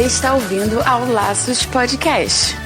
está ouvindo ao Laços Podcast.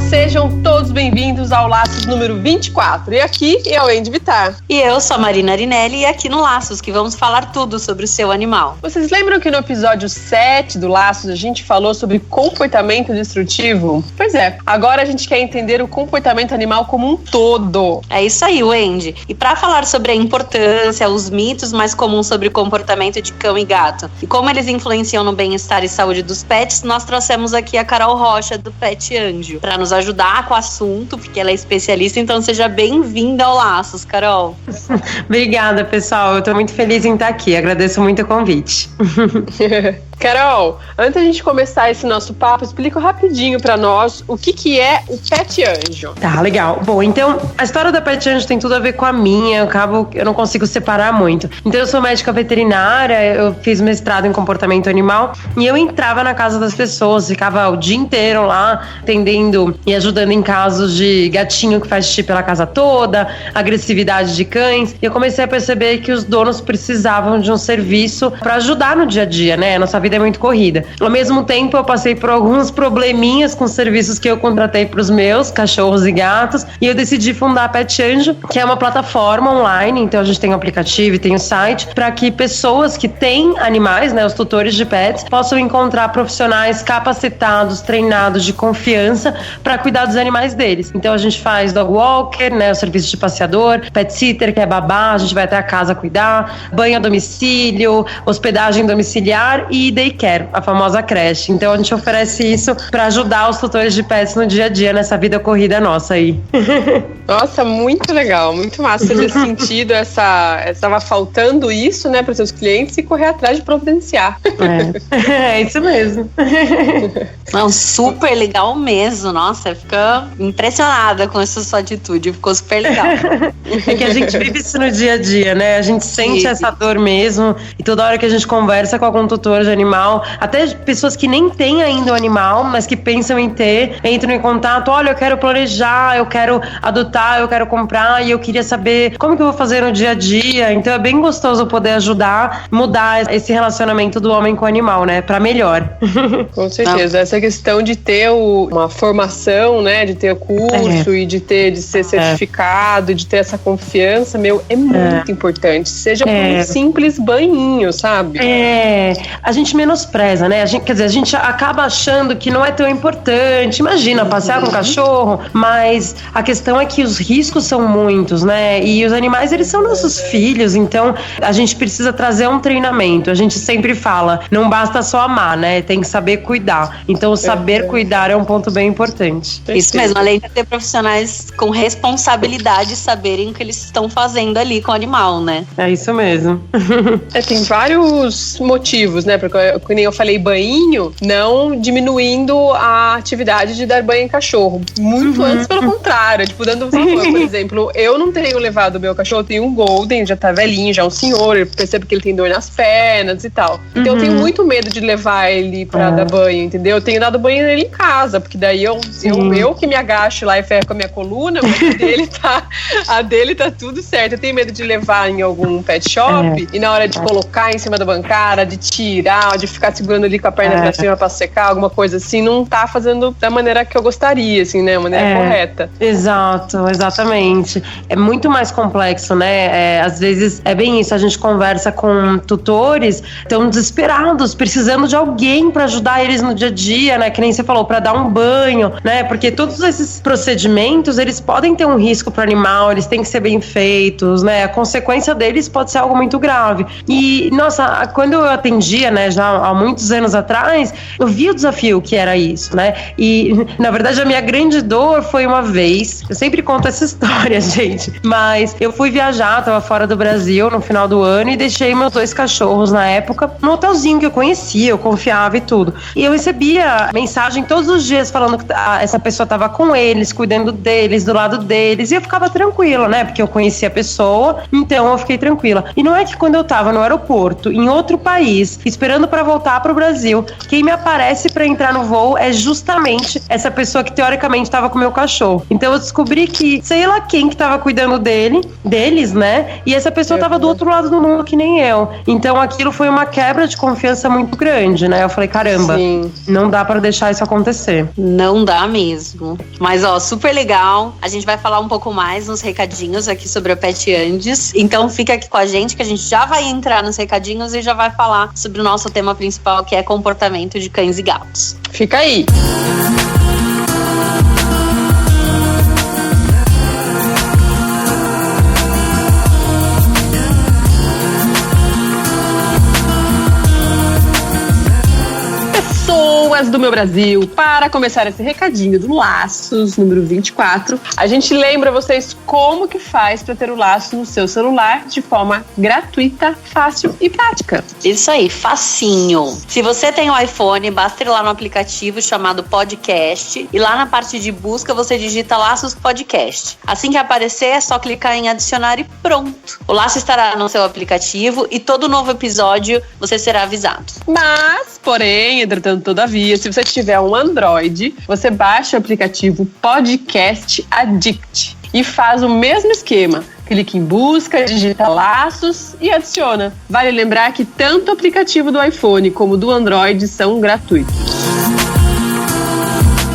Sejam todos bem-vindos ao Laços número 24. E aqui eu, Wendy Vittar. E eu sou a Marina Arinelli e aqui no Laços, que vamos falar tudo sobre o seu animal. Vocês lembram que no episódio 7 do Laços a gente falou sobre comportamento destrutivo? Pois é, agora a gente quer entender o comportamento animal como um todo. É isso aí, Wendy. E para falar sobre a importância, os mitos mais comuns sobre o comportamento de cão e gato e como eles influenciam no bem-estar e saúde dos pets, nós trouxemos aqui a Carol Rocha, do Pet Anjo, para nos ajudar com o assunto, porque ela é especialista, então seja bem-vinda ao Laços, Carol. Obrigada, pessoal, eu tô muito feliz em estar aqui, agradeço muito o convite. Carol, antes da gente começar esse nosso papo, explica rapidinho pra nós o que é o Pet Anjo. Tá, legal. Bom, então, a história da Pet Anjo tem tudo a ver com a minha, eu não consigo separar muito. Então, eu sou médica veterinária, eu fiz mestrado em comportamento animal e eu entrava na casa das pessoas, ficava o dia inteiro lá, atendendo e ajudando em casos de gatinho que faz xixi pela casa toda, agressividade de cães. E eu comecei a perceber que os donos precisavam de um serviço pra ajudar no dia a dia, né? Nossa vida é muito corrida. Ao mesmo tempo, eu passei por alguns probleminhas com os serviços que eu contratei para os meus cachorros e gatos, e eu decidi fundar a Pet Anjo, que é uma plataforma online. Então a gente tem um aplicativo e tem um site para que pessoas que têm animais, né, os tutores de pets, possam encontrar profissionais capacitados, treinados, de confiança para cuidar dos animais deles. Então a gente faz dog walker, né, o serviço de passeador, pet sitter, que é babá, a gente vai até a casa cuidar, banho a domicílio, hospedagem domiciliar e daycare, a famosa creche. Então a gente oferece isso para ajudar os tutores de pets no dia a dia, nessa vida corrida nossa aí. Nossa, muito legal, muito massa ter sentido estava faltando isso, né, para os seus clientes e correr atrás de providenciar. É isso mesmo. Não, super legal mesmo, nossa, fica impressionada com essa sua atitude, ficou super legal. É que a gente vive isso no dia a dia, né, a gente sente essa dor mesmo e toda hora que a gente conversa com algum tutor de animal, até pessoas que nem têm ainda o animal, mas que pensam em ter, entram em contato, olha, eu quero planejar, eu quero adotar, eu quero comprar e eu queria saber como que eu vou fazer no dia a dia. Então é bem gostoso poder ajudar, mudar esse relacionamento do homem com o animal, né, pra melhor. Com certeza, essa questão de ter uma formação, né, de ter o curso e de ser certificado, de ter essa confiança, é muito importante, seja por um simples banhinho, sabe? A gente menospreza, né? Quer dizer, a gente acaba achando que não é tão importante. Imagina, passear com um cachorro, mas a questão é que os riscos são muitos, né? E os animais, eles são nossos filhos, então a gente precisa trazer um treinamento. A gente sempre fala, não basta só amar, né? Tem que saber cuidar. Então, o saber cuidar é um ponto bem importante. Isso mesmo, além de ter profissionais com responsabilidade saberem o que eles estão fazendo ali com o animal, né? É isso mesmo. Tem vários motivos, né? Porque, como eu falei, banho, não diminuindo a atividade de dar banho em cachorro. Muito antes, pelo contrário. Tipo, dando valor, por exemplo, eu não tenho levado o meu cachorro, eu tenho um Golden, já tá velhinho, já é um senhor, eu percebo que ele tem dor nas pernas e tal. Então eu tenho muito medo de levar ele pra dar banho, entendeu? Eu tenho dado banho nele em casa, porque daí eu que me agacho lá e ferro com a minha coluna, mas a dele tá tudo certo. Eu tenho medo de levar em algum pet shop e na hora de colocar em cima da bancada, de tirar, de ficar segurando ali com a perna pra cima pra secar, alguma coisa assim, não tá fazendo da maneira que eu gostaria, assim, né? A maneira correta. Exato, exatamente. É muito mais complexo, né? Às vezes é bem isso, a gente conversa com tutores, estão desesperados, precisando de alguém pra ajudar eles no dia a dia, né? Que nem você falou, pra dar um banho, né? Porque todos esses procedimentos, eles podem ter um risco pro animal, eles têm que ser bem feitos, né? A consequência deles pode ser algo muito grave. E, nossa, quando eu atendia, né, já há muitos anos atrás, eu vi o desafio que era isso, né? E, na verdade, a minha grande dor foi uma vez, eu sempre conto essa história, gente, mas eu fui viajar, tava fora do Brasil no final do ano e deixei meus 2 cachorros na época no hotelzinho que eu conhecia, eu confiava e tudo. E eu recebia mensagem todos os dias falando que essa pessoa tava com eles, cuidando deles, do lado deles, e eu ficava tranquila, né? Porque eu conhecia a pessoa, então eu fiquei tranquila. E não é que quando eu tava no aeroporto, em outro país, esperando pra voltar pro Brasil, quem me aparece pra entrar no voo é justamente essa pessoa que teoricamente tava com o meu cachorro. Então eu descobri que, sei lá quem que tava cuidando deles, né? E essa pessoa tava do outro lado do mundo que nem eu. Então aquilo foi uma quebra de confiança muito grande, né? Eu falei, caramba, não dá pra deixar isso acontecer. Não dá mesmo. Mas, ó, super legal. A gente vai falar um pouco mais nos recadinhos aqui sobre a Pet Andes. Então fica aqui com a gente que a gente já vai entrar nos recadinhos e já vai falar sobre o nosso tema principal, que é comportamento de cães e gatos. Fica aí. Pessoas do meu Brasil, para começar esse recadinho do Laços, número 24, a gente lembra vocês como que faz para ter o Laço no seu celular de forma gratuita, fácil e prática. Isso aí, facinho. Se você tem um iPhone, basta ir lá no aplicativo chamado Podcast e lá na parte de busca você digita Laços Podcast. Assim que aparecer, é só clicar em adicionar e pronto. O Laço estará no seu aplicativo e todo novo episódio você será avisado. Mas, porém, entretanto, todavia, se você tiver um Android, você baixa o aplicativo Podcast Addict e faz o mesmo esquema. Clique em busca, digita Laços e adiciona. Vale lembrar que tanto o aplicativo do iPhone como do Android são gratuitos.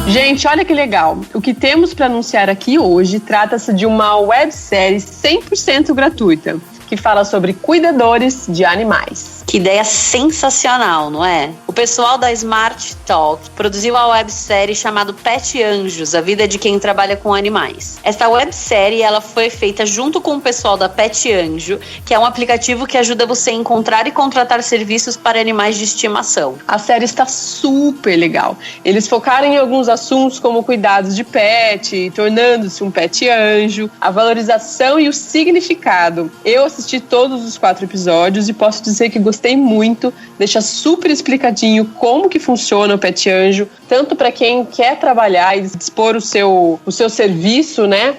Gente, olha que legal. O que temos para anunciar aqui hoje trata-se de uma websérie 100% gratuita, que fala sobre cuidadores de animais. Que ideia sensacional, não é? O pessoal da Smart Talk produziu a websérie chamada Pet Anjos, a vida de quem trabalha com animais. Esta websérie ela foi feita junto com o pessoal da Pet Anjo, que é um aplicativo que ajuda você a encontrar e contratar serviços para animais de estimação. A série está super legal. Eles focaram em alguns assuntos como cuidados de pet, tornando-se um pet anjo, a valorização e o significado. Eu assisti todos os 4 episódios e posso dizer que gostei muito, deixa super explicadinho como que funciona o Pet Anjo, tanto para quem quer trabalhar e dispor o seu serviço, né,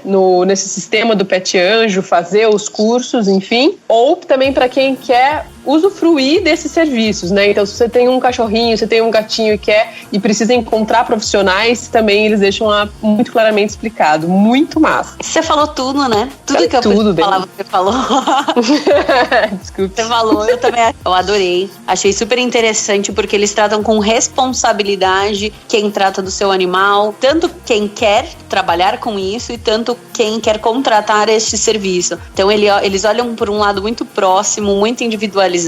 nesse sistema do Pet Anjo, fazer os cursos, enfim, ou também para quem quer usufruir desses serviços, né? Então, se você tem um cachorrinho, você tem um gatinho e precisa encontrar profissionais, também eles deixam lá muito claramente explicado. Muito massa. Você falou tudo, né? Tudo que eu preciso falar, você falou. Desculpa. Você falou, eu adorei. Achei super interessante porque eles tratam com responsabilidade quem trata do seu animal, tanto quem quer trabalhar com isso e tanto quem quer contratar este serviço. Então, eles olham por um lado muito próximo, muito individualizado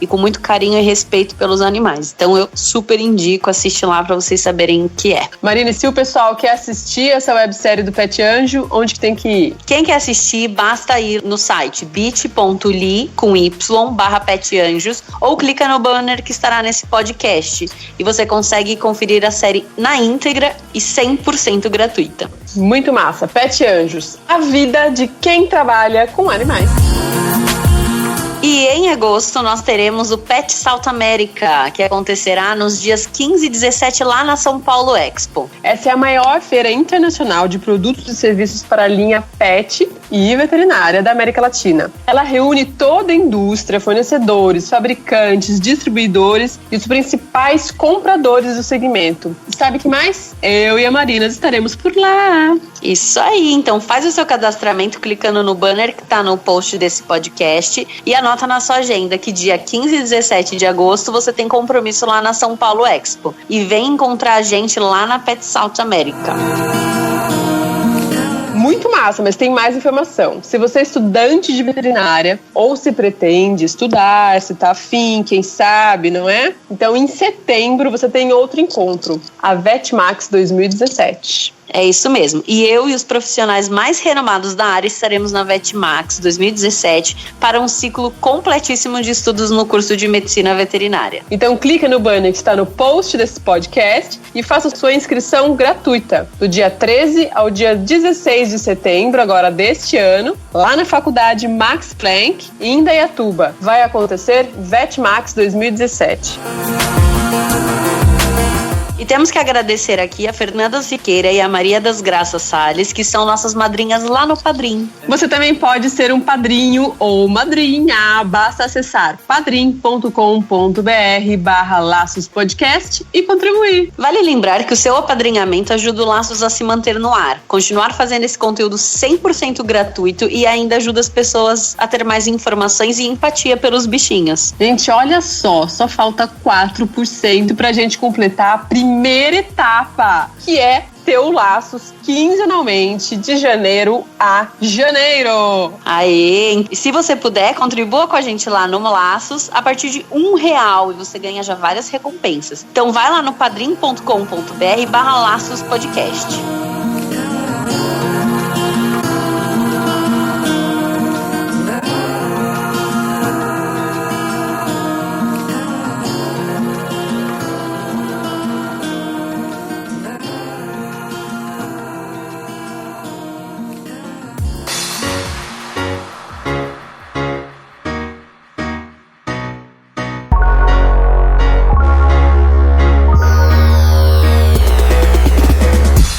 e com muito carinho e respeito pelos animais. Então eu super indico assistir lá pra vocês saberem o que é. Marina, se o pessoal quer assistir essa websérie do Pet Anjo, onde que tem que ir? Quem quer assistir, basta ir no site bit.ly/petanjos ou clica no banner que estará nesse podcast e você consegue conferir a série na íntegra e 100% gratuita. Muito massa. Pet Anjos, a vida de quem trabalha com animais. E em agosto nós teremos o Pet South America, que acontecerá nos dias 15 e 17 lá na São Paulo Expo. Essa é a maior feira internacional de produtos e serviços para a linha pet e veterinária da América Latina. Ela reúne toda a indústria, fornecedores, fabricantes, distribuidores e os principais compradores do segmento. E sabe o que mais? Eu e a Marina estaremos por lá. Isso aí, então faz o seu cadastramento clicando no banner que está no post desse podcast e anota na sua agenda que dia 15 e 17 de agosto você tem compromisso lá na São Paulo Expo. E vem encontrar a gente lá na Pet South America. Muito massa, mas tem mais informação. Se você é estudante de veterinária ou se pretende estudar, se tá afim, quem sabe, não é? Então, em setembro, você tem outro encontro, a VetMax 2017. É isso mesmo. E eu e os profissionais mais renomados da área estaremos na VetMax 2017 para um ciclo completíssimo de estudos no curso de Medicina Veterinária. Então clica no banner que está no post desse podcast e faça sua inscrição gratuita do dia 13 ao dia 16 de setembro, agora deste ano, lá na Faculdade Max Planck, em Indaiatuba. Vai acontecer VetMax 2017. E temos que agradecer aqui a Fernanda Siqueira e a Maria das Graças Salles, que são nossas madrinhas lá no Padrim. Você também pode ser um padrinho ou madrinha. Basta acessar padrim.com.br/Laços Podcast e contribuir. Vale lembrar que o seu apadrinhamento ajuda o Laços a se manter no ar, continuar fazendo esse conteúdo 100% gratuito e ainda ajuda as pessoas a ter mais informações e empatia pelos bichinhos. Gente, olha só falta 4% pra gente completar a primeira etapa, que é ter o Laços quinzenalmente de janeiro a janeiro. Aê! E se você puder, contribua com a gente lá no Laços a partir de R$1 e você ganha já várias recompensas. Então vai lá no padrim.com.br/Laços Podcast.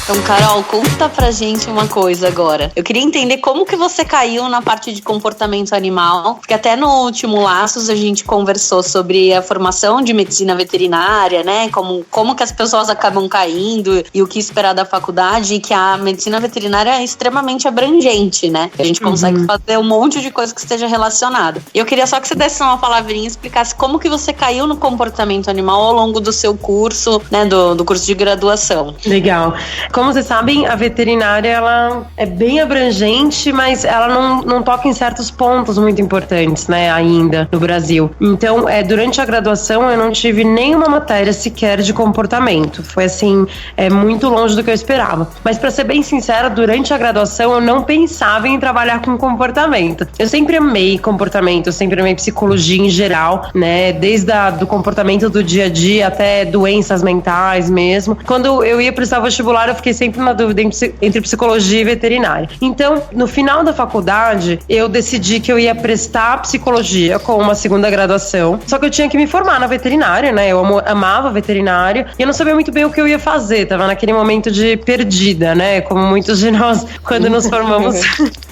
Então, Carol, conta pra gente uma coisa agora. Eu queria entender como que você caiu na parte de comportamento animal, porque até no último Laços a gente conversou sobre a formação de medicina veterinária, né? Como que as pessoas acabam caindo e o que esperar da faculdade, e que a medicina veterinária é extremamente abrangente, né? A gente consegue fazer um monte de coisa que esteja relacionada. E eu queria só que você desse uma palavrinha e explicasse como que você caiu no comportamento animal ao longo do seu curso, né? Do curso de graduação. Legal. Como vocês sabem, a veterinária ela é bem abrangente, mas ela não toca em certos pontos muito importantes, né, ainda no Brasil. Então, durante a graduação eu não tive nenhuma matéria sequer de comportamento. Foi assim, muito longe do que eu esperava. Mas para ser bem sincera, durante a graduação eu não pensava em trabalhar com comportamento. Eu sempre amei comportamento, eu sempre amei psicologia em geral, né, desde do comportamento do dia a dia até doenças mentais mesmo. Quando eu ia prestar vestibular, eu fiquei sempre na dúvida entre psicologia e veterinária. Então, no final da faculdade, eu decidi que eu ia prestar psicologia com uma segunda graduação. Só que eu tinha que me formar na veterinária, né? Eu amava veterinária e eu não sabia muito bem o que eu ia fazer. Tava naquele momento de perdida, né? Como muitos de nós, quando nos formamos,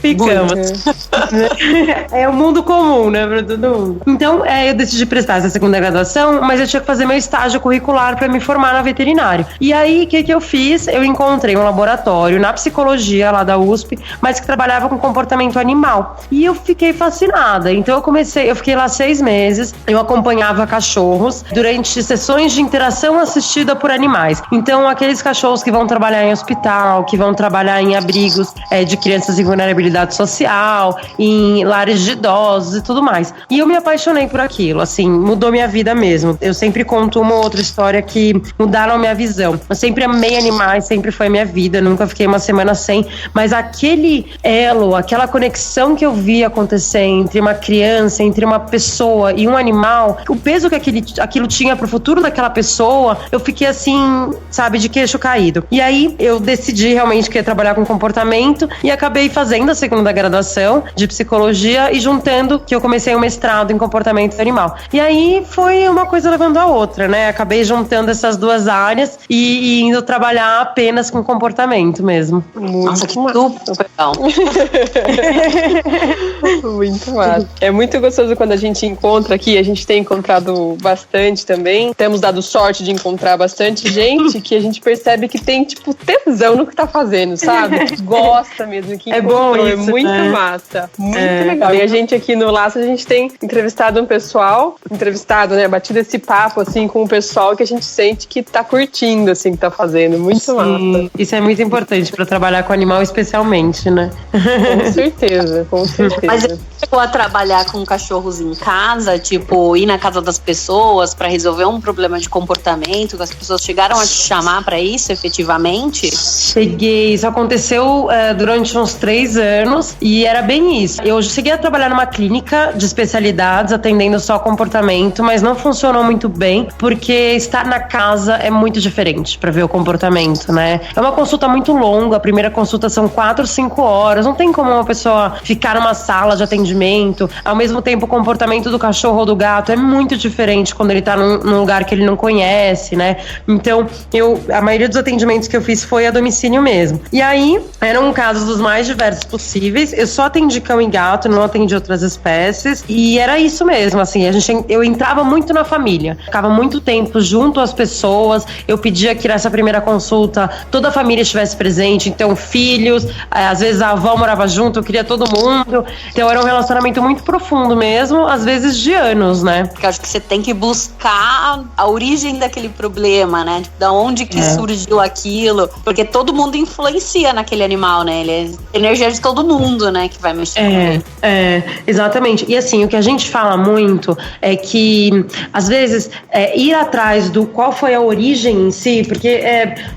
ficamos. É o mundo comum, né? Pra todo mundo. Então, eu decidi prestar essa segunda graduação, mas eu tinha que fazer meu estágio curricular para me formar na veterinária. E aí, o que eu fiz? Eu encontrei um laboratório na psicologia lá da USP, mas que trabalhava com comportamento animal. E eu fiquei fascinada. Então eu fiquei lá 6 meses, eu acompanhava cachorros durante sessões de interação assistida por animais. Então, aqueles cachorros que vão trabalhar em hospital, que vão trabalhar em abrigos de crianças em vulnerabilidade social, em lares de idosos e tudo mais. E eu me apaixonei por aquilo, assim, mudou minha vida mesmo. Eu sempre conto uma outra história que mudaram a minha visão. Eu sempre amei animais, sempre foi a minha vida, nunca fiquei uma semana sem, mas aquele elo, aquela conexão que eu vi acontecer entre uma criança, entre uma pessoa e um animal, o peso que aquilo tinha pro futuro daquela pessoa, eu fiquei assim, sabe, de queixo caído. E aí eu decidi realmente que ia trabalhar com comportamento e acabei fazendo a segunda graduação de psicologia e juntando que eu comecei um mestrado em comportamento animal. E aí foi uma coisa levando a outra, né? Acabei juntando essas duas áreas e indo trabalhar apenas com comportamento mesmo. Nossa, que super legal. Muito massa. É muito gostoso quando a gente encontra aqui, a gente tem encontrado bastante também. Temos dado sorte de encontrar bastante gente que a gente percebe que tem, tipo, tesão no que tá fazendo, sabe? Que gosta mesmo, que é bom é muito massa. Muito legal. E a gente aqui no Laço, a gente tem entrevistado um pessoal, né? Batido esse papo, assim, com o pessoal que a gente sente que tá curtindo, assim, que tá fazendo. Muito massa. Isso é muito importante pra trabalhar com animal, especialmente, né? Com certeza, com certeza. Mas você chegou a trabalhar com cachorros em casa, tipo, ir na casa das pessoas pra resolver um problema de comportamento, que as pessoas chegaram a te chamar pra isso, efetivamente? Cheguei, isso aconteceu durante uns 3 anos e era bem isso. Eu cheguei a trabalhar numa clínica de especialidades, atendendo só comportamento, mas não funcionou muito bem, porque estar na casa é muito diferente pra ver o comportamento, né? É uma consulta muito longa, a primeira consulta são 4, 5 horas, não tem como uma pessoa ficar numa sala de atendimento. Ao mesmo tempo, o comportamento do cachorro ou do gato é muito diferente quando ele tá num lugar que ele não conhece, né? Então, a maioria dos atendimentos que eu fiz foi a domicílio mesmo. E aí, eram casos dos mais diversos possíveis. Eu só atendi cão e gato, não atendi outras espécies. E era isso mesmo, assim, eu entrava muito na família. Ficava muito tempo junto às pessoas. Eu pedia que nessa primeira consulta toda a família estivesse presente. Então, filhos, às vezes a avó morava junto, eu queria todo mundo. Então, era um relacionamento muito profundo mesmo, às vezes de anos, né? Porque eu acho que você tem que buscar a origem daquele problema, né? Tipo, da onde que surgiu aquilo. Porque todo mundo influencia naquele animal, né? Ele é energia de todo mundo, né? Que vai mexer com ele. Exatamente. E assim, o que a gente fala muito é que, às vezes, ir atrás do qual foi a origem em si, porque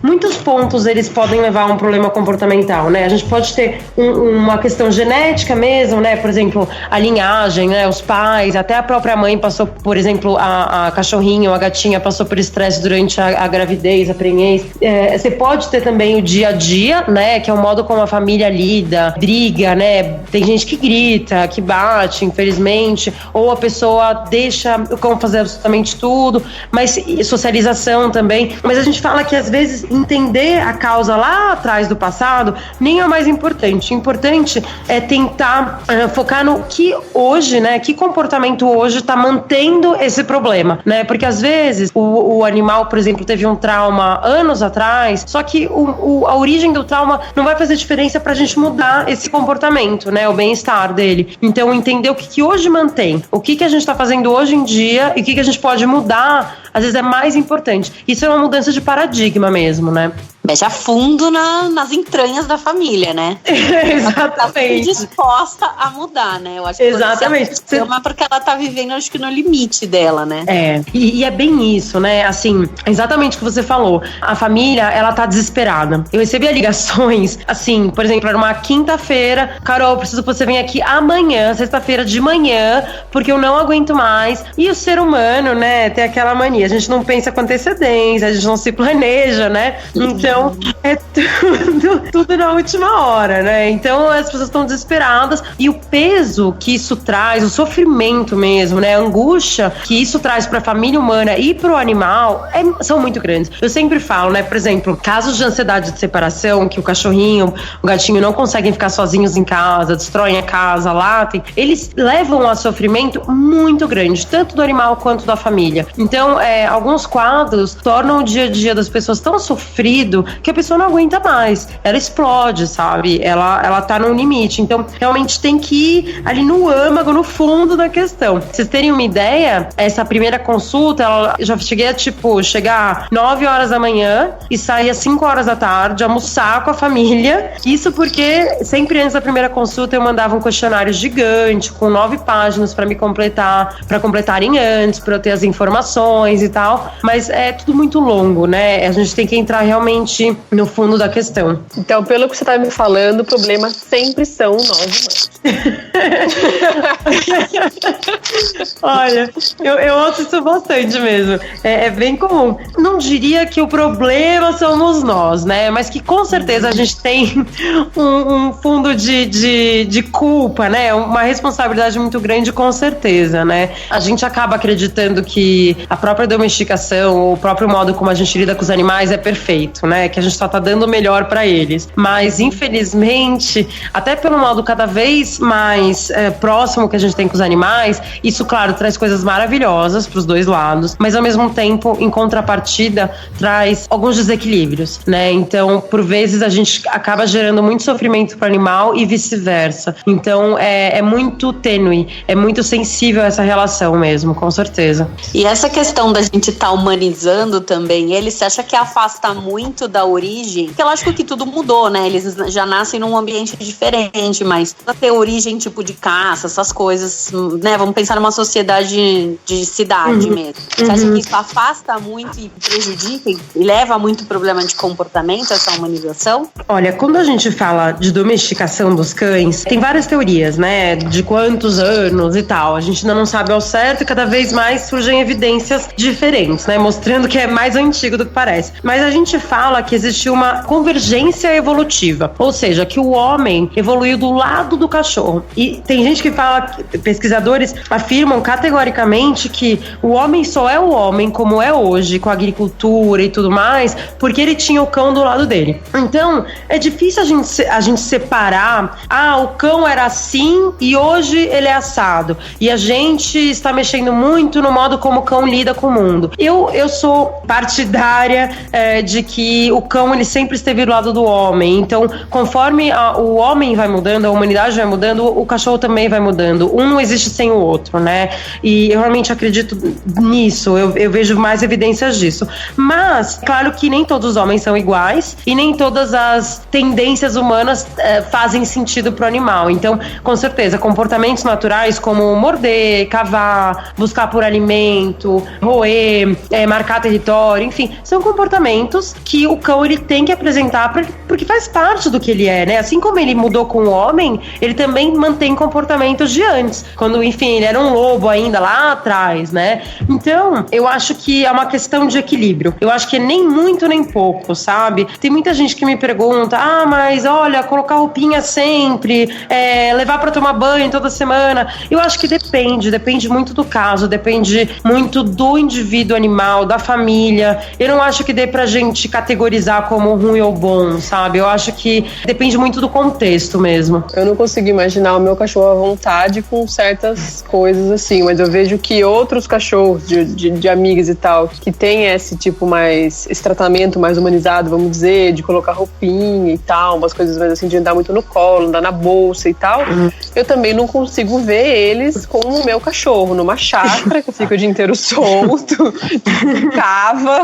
muitos pontos eles podem levar a um problema comportamental, né? A gente pode ter uma questão genética mesmo, né? Por exemplo, a linhagem, né? Os pais, até a própria mãe passou, por exemplo, a cachorrinha ou a gatinha passou por estresse durante a gravidez, a prenhez. Você pode ter também o dia a dia, né? Que é o modo como a família lida, briga, né? Tem gente que grita, que bate, infelizmente, ou a pessoa deixa o cão fazer absolutamente tudo, mas socialização também. Mas a gente fala que às vezes entender a causa lá atrás do passado nem é o mais importante. O importante é tentar focar no que hoje, né? Que comportamento hoje tá mantendo esse problema, né? Porque às vezes o animal, por exemplo, teve um trauma anos atrás, só que a origem do trauma não vai fazer diferença pra gente mudar esse comportamento, né? O bem-estar dele. Então, entender o que hoje mantém, o que a gente tá fazendo hoje em dia e o que a gente pode mudar, às vezes é mais importante. Isso é uma mudança de paradigma mesmo, né? Mexe a fundo nas entranhas da família, né? Exatamente. Ela tá disposta a mudar, né? Eu acho que exatamente. É porque ela tá vivendo, acho que no limite dela, né? E é bem isso, né? Assim, exatamente o que você falou. A família, ela tá desesperada. Eu recebia ligações, assim, por exemplo, era uma quinta-feira. Carol, preciso que você venha aqui amanhã, sexta-feira de manhã, porque eu não aguento mais. E o ser humano, né, tem aquela mania. A gente não pensa com antecedência, a gente não se planeja, né? Então, é tudo na última hora, né? Então, as pessoas estão desesperadas. E o peso que isso traz, o sofrimento mesmo, né? A angústia que isso traz pra família humana e pro animal são muito grandes. Eu sempre falo, né? Por exemplo, casos de ansiedade de separação, que o cachorrinho, o gatinho não conseguem ficar sozinhos em casa, destroem a casa, latem, eles levam a sofrimento muito grande, tanto do animal quanto da família. Então, alguns quadros tornam o dia a dia das pessoas tão sofrido que a pessoa não aguenta mais. Ela explode, sabe? Ela tá no limite. Então, realmente tem que ir ali no âmago, no fundo da questão. Pra vocês terem uma ideia, essa primeira consulta, eu já cheguei a, chegar 9 horas da manhã e sair às 5 horas da tarde, almoçar com a família. Isso porque sempre antes da primeira consulta eu mandava um questionário gigante, com 9 páginas pra me completar, pra completarem antes, pra eu ter as informações e tal. Mas é tudo muito longo, né? A gente tem que entrar realmente no fundo da questão. Então, pelo que você tá me falando, o problema sempre são nós humanos. Olha, eu ouço isso bastante mesmo. É bem comum. Não diria que o problema somos nós, né? Mas que com certeza a gente tem um fundo de culpa, né? Uma responsabilidade muito grande, com certeza, né? A gente acaba acreditando que a própria domesticação, o próprio modo como a gente lida com os animais é perfeito, né? Que a gente só tá dando o melhor pra eles. Mas, infelizmente, até pelo modo cada vez mais mais próximo que a gente tem com os animais, isso, claro, traz coisas maravilhosas para os dois lados, mas ao mesmo tempo, em contrapartida, traz alguns desequilíbrios, né? Então, por vezes, a gente acaba gerando muito sofrimento para o animal e vice-versa. Então, é muito tênue, é muito sensível essa relação mesmo, com certeza. E essa questão da gente estar humanizando também eles, você acha que afasta muito da origem? Porque lógico que tudo mudou, né? Eles já nascem num ambiente diferente, mas pra ter origem tipo de caça, essas coisas, né? Vamos pensar numa sociedade de cidade mesmo. Você acha que isso afasta muito e prejudica e leva a muito problema de comportamento, essa humanização? Olha, quando a gente fala de domesticação dos cães, tem várias teorias, né? De quantos anos e tal. A gente ainda não sabe ao certo e cada vez mais surgem evidências diferentes, né? Mostrando que é mais antigo do que parece. Mas a gente fala que existe uma convergência evolutiva, ou seja, que o homem evoluiu do lado do cachorro. E tem gente que fala, pesquisadores afirmam categoricamente que o homem só é o homem como é hoje, com a agricultura e tudo mais, porque ele tinha o cão do lado dele. Então, é difícil a gente separar, o cão era assim e hoje ele é assado. E a gente está mexendo muito no modo como o cão lida com o mundo. Eu sou partidária de que o cão ele sempre esteve do lado do homem. Então, conforme o homem vai mudando, a humanidade vai mudando, o cachorro também vai mudando. Um não existe sem o outro, né? E eu realmente acredito nisso. Eu vejo mais evidências disso. Mas, claro que nem todos os homens são iguais e nem todas as tendências humanas fazem sentido pro animal. Então, com certeza, comportamentos naturais como morder, cavar, buscar por alimento, roer, marcar território, enfim, são comportamentos que o cão ele tem que apresentar porque faz parte do que ele é, né? Assim como ele mudou com o homem, ele também mantém comportamentos de antes, quando, enfim, ele era um lobo ainda lá atrás, né? Então, eu acho que é uma questão de equilíbrio. Eu acho que é nem muito nem pouco, sabe? Tem muita gente que me pergunta, mas olha, colocar roupinha sempre, levar pra tomar banho toda semana. Eu acho que depende muito do caso, depende muito do indivíduo animal, da família. Eu não acho que dê pra gente categorizar como ruim ou bom, sabe? Eu acho que depende muito do contexto mesmo. Eu não consigo imaginar o meu cachorro à vontade com certas coisas assim, mas eu vejo que outros cachorros de amigas e tal, que tem esse tipo esse tratamento mais humanizado, vamos dizer, de colocar roupinha e tal, umas coisas mais assim, de andar muito no colo, andar na bolsa e tal, eu também não consigo ver eles como o meu cachorro, numa chácara, que fica o dia inteiro solto, cava.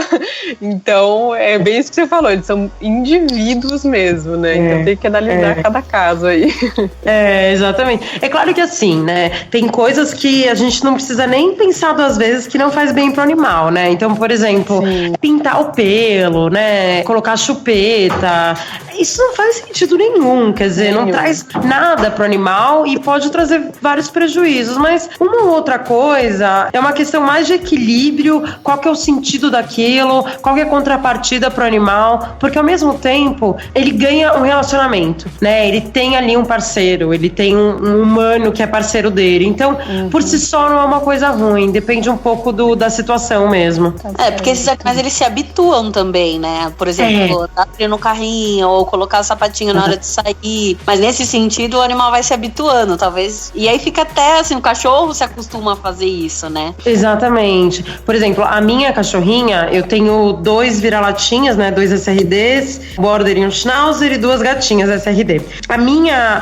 Então, é bem isso que você falou, eles são indivíduos mesmo, né? Então tem que analisar cada caso aí. Exatamente. É claro que assim, né? Tem coisas que a gente não precisa nem pensar duas vezes que não faz bem pro animal, né? Então, por exemplo, pintar o pelo, né? Colocar chupeta. Isso não faz sentido nenhum, quer dizer, não traz nada pro animal e pode trazer vários prejuízos, mas uma ou outra coisa é uma questão mais de equilíbrio, qual que é o sentido daquilo, qual que é a contrapartida pro animal, porque ao mesmo tempo ele ganha um relacionamento, né? Ele tem ali um parceiro, ele tem um humano que é parceiro dele, então por si só não é uma coisa ruim, depende um pouco da situação mesmo. Porque esses animais eles se habituam também, né? Por exemplo, dar trilho no carrinho ou colocar o sapatinho na hora de sair, mas nesse sentido o animal vai se habituando, talvez, e aí fica até assim, o cachorro se acostuma a fazer isso, né? Exatamente. Por exemplo, a minha cachorrinha, eu tenho 2 vira-latinhas, né, 2 SRDs, Border e um Schnauzer e 2 gatinhas SRD.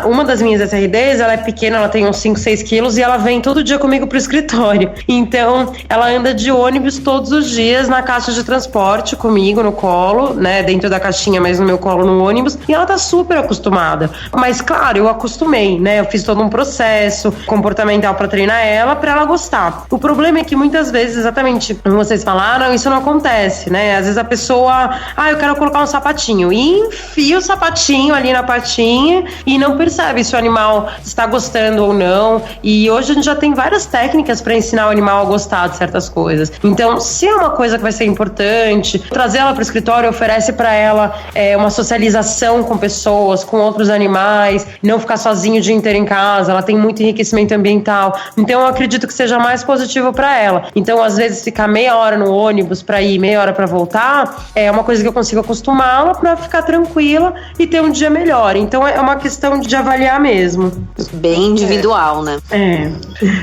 Uma das minhas SRDs, ela é pequena, ela tem uns 5, 6 quilos e ela vem todo dia comigo pro escritório. Então, ela anda de ônibus todos os dias na caixa de transporte comigo no colo, né, dentro da caixinha, mas no meu colo no ônibus, e ela tá super acostumada. Mas, claro, eu acostumei, né, eu fiz todo um processo comportamental pra treinar ela, pra ela gostar. O problema é que muitas vezes, exatamente como vocês falaram, isso não acontece, né? Às vezes a pessoa, eu quero colocar um sapatinho, e enfia o sapatinho ali na patinha e não percebe se o animal está gostando ou não. E hoje a gente já tem várias técnicas para ensinar o animal a gostar de certas coisas. Então, se é uma coisa que vai ser importante, trazer ela para o escritório oferece para ela uma socialização com pessoas, com outros animais, não ficar sozinho o dia inteiro em casa. Ela tem muito enriquecimento ambiental. Então, eu acredito que seja mais positivo para ela. Então, às vezes, ficar meia hora no ônibus para ir, meia hora para voltar, é uma coisa que eu consigo acostumá-la para ficar tranquila e ter um dia melhor. Então, é uma questão de avaliar mesmo. Bem individual, né?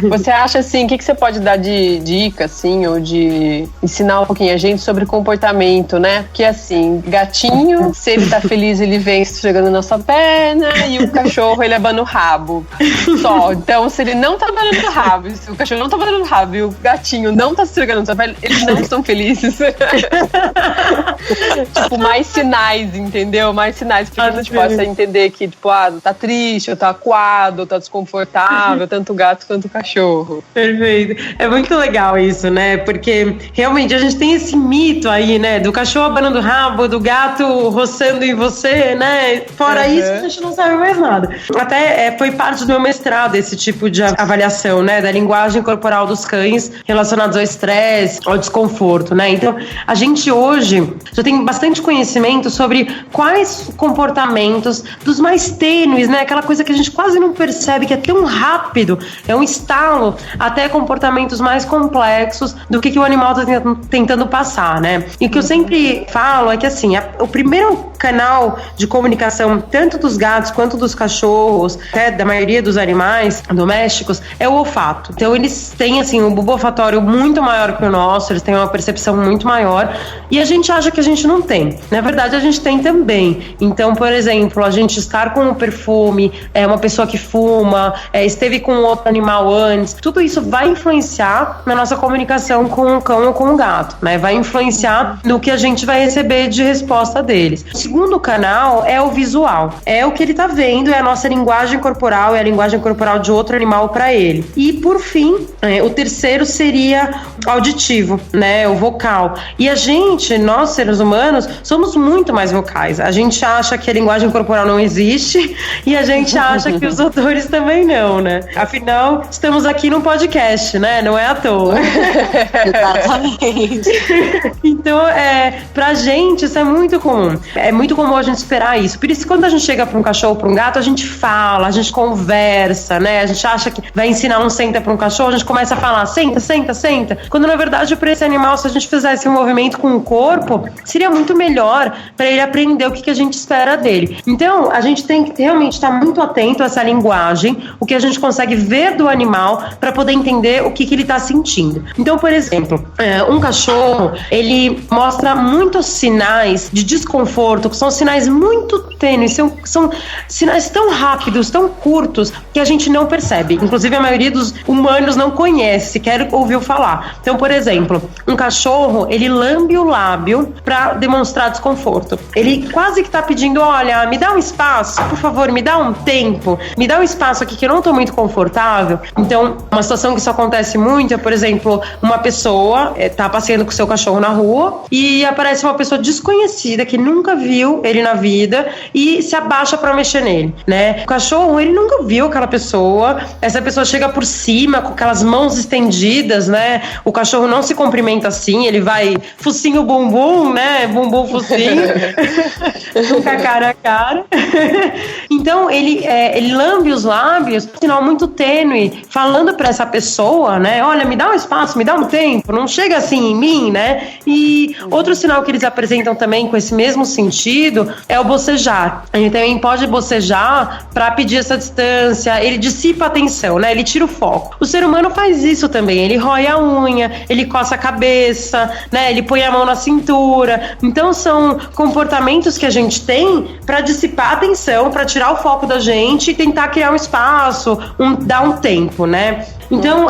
Você acha, assim, o que você pode dar de dica, assim, ou de ensinar um pouquinho a gente sobre comportamento, né? Porque, assim, gatinho, se ele tá feliz, ele vem chegando na sua perna, e o cachorro, ele abana o rabo. Só. Então, se ele não tá abanando o rabo, se o cachorro não tá abanando o rabo e o gatinho não tá chegando na sua perna, eles não estão felizes. Tipo, mais sinais, entendeu? Mais sinais pra que a gente possa entender que, tipo, tá triste, ou tá acuado, ou tá desconfortável, tanto o gato quanto o cachorro. Perfeito. É muito legal isso, né? Porque realmente a gente tem esse mito aí, né? Do cachorro abanando o rabo, do gato roçando em você, né? Fora isso, a gente não sabe mais nada. Até foi parte do meu mestrado esse tipo de avaliação, né? Da linguagem corporal dos cães relacionados ao estresse, ao desconforto, né? Então, a gente hoje já tem bastante conhecimento sobre quais comportamentos dos mais tênues, né? Aquela coisa que a gente quase não percebe, que é tão rápido, é um estalo, até comportamentos mais complexos do que o animal está tentando passar, né? E o que eu sempre falo é que, assim, o primeiro canal de comunicação, tanto dos gatos quanto dos cachorros, até da maioria dos animais domésticos, é o olfato. Então, eles têm, assim, um bulbo olfatório muito maior que o nosso, eles têm uma percepção muito maior, e a gente acha que a gente não tem. Na verdade, a gente tem também. Então, por exemplo, a gente estar com um perfume, uma pessoa que fuma, esteve com outro animal antes, tudo isso vai influenciar na nossa comunicação com o cão ou com o gato, né? Vai influenciar no que a gente vai receber de resposta deles. O segundo canal é o visual. É o que ele tá vendo, é a nossa linguagem corporal, é a linguagem corporal de outro animal para ele. E, por fim, o terceiro seria auditivo, né? O vocal. E a gente, nós seres humanos, somos muito mais vocais. A gente acha que a linguagem corporal não existe e a gente acha que os odores também não, né? Afinal, estamos aqui num podcast, né? Não é à toa. Exatamente. Então, pra gente, isso é muito comum. É muito comum a gente esperar isso. Por isso, quando a gente chega pra um cachorro, pra um gato, a gente fala, a gente conversa, né? A gente acha que vai ensinar um senta pra um cachorro, a gente começa a falar senta, senta, senta. Quando, na verdade, pra esse animal, se a gente fizesse um movimento com o corpo, seria muito melhor pra ele aprender o que a gente espera dele. Então, a gente tem que realmente estar muito atento a essa linguagem, o que a gente consegue ver do animal para poder entender o que ele está sentindo. Então, por exemplo, um cachorro, ele mostra muitos sinais de desconforto, que são sinais muito tênues, são sinais tão rápidos, tão curtos, que a gente não percebe. Inclusive, a maioria dos humanos não conhece, sequer ouviu falar. Então, por exemplo, um cachorro, ele lambe o lábio para demonstrar desconforto. Ele quase que tá pedindo, olha, me dá um espaço, por favor, me dá um tempo, me dá um espaço aqui que eu não tô muito confortável. Então, uma situação que isso acontece muito é, por exemplo, uma pessoa tá passeando com o seu cachorro na rua e aparece uma pessoa desconhecida que nunca viu ele na vida e se abaixa pra mexer nele, né? O cachorro, ele nunca viu aquela pessoa, essa pessoa chega por cima com aquelas mãos estendidas, né? O cachorro não se cumprimenta assim, ele vai focinho bumbum, né? Bumbum focinho, nunca cara a cara. Então, ele lambe os lábios, um sinal muito tênue, falando pra essa pessoa, né? Olha, me dá um espaço, me dá um tempo, não chega assim em mim, né? E outro sinal que eles apresentam também com esse mesmo sentido é o bocejar. A gente também pode bocejar pra pedir essa distância, ele dissipa a atenção, né? Ele tira o foco. O ser humano faz isso também, ele rói a unha, ele coça a cabeça, né? Ele põe a mão na cintura. Então, são comportamentos que a gente tem pra dissipar a atenção, pra tirar o foco da gente e tentar criar um espaço, dar um tempo, né? Então,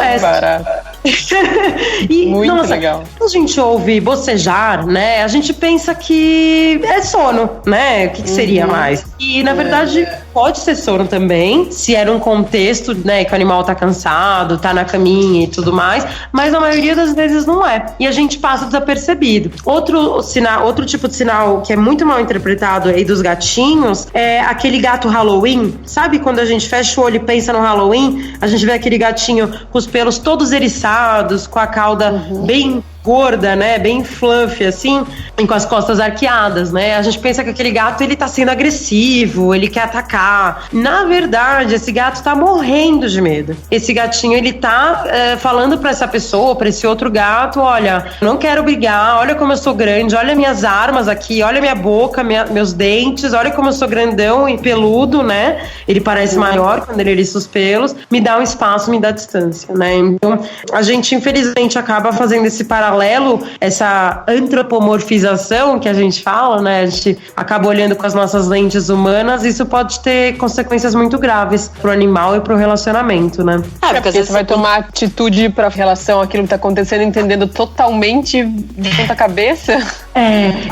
e, muito nossa, legal. Quando a gente ouve bocejar, né? A gente pensa que é sono, né? O que seria mais? E, na verdade, pode ser sono também, se é num contexto, né, que o animal tá cansado, tá na caminha e tudo mais, mas a maioria das vezes não é. E a gente passa desapercebido. Outro tipo de sinal que é muito mal interpretado aí dos gatinhos é aquele gato Halloween. Sabe quando a gente fecha o olho e pensa no Halloween? A gente vê aquele gatinho com os pelos todos eriçados, com a cauda bem gorda, né? Bem fluffy, assim, e com as costas arqueadas, né? A gente pensa que aquele gato, ele tá sendo agressivo, ele quer atacar. Na verdade, esse gato tá morrendo de medo. Esse gatinho, ele tá falando pra essa pessoa, pra esse outro gato, olha, não quero brigar, olha como eu sou grande, olha minhas armas aqui, olha minha boca, meus dentes, olha como eu sou grandão e peludo, né? Ele parece maior quando ele eriça os pelos, me dá um espaço, me dá distância, né? Então, a gente, infelizmente, acaba fazendo esse paralelo, essa antropomorfização que a gente fala, né? A gente acaba olhando com as nossas lentes humanas, e isso pode ter consequências muito graves pro animal e pro relacionamento, né? Porque você vai tomar atitude pra relação àquilo que tá acontecendo, entendendo totalmente de ponta cabeça.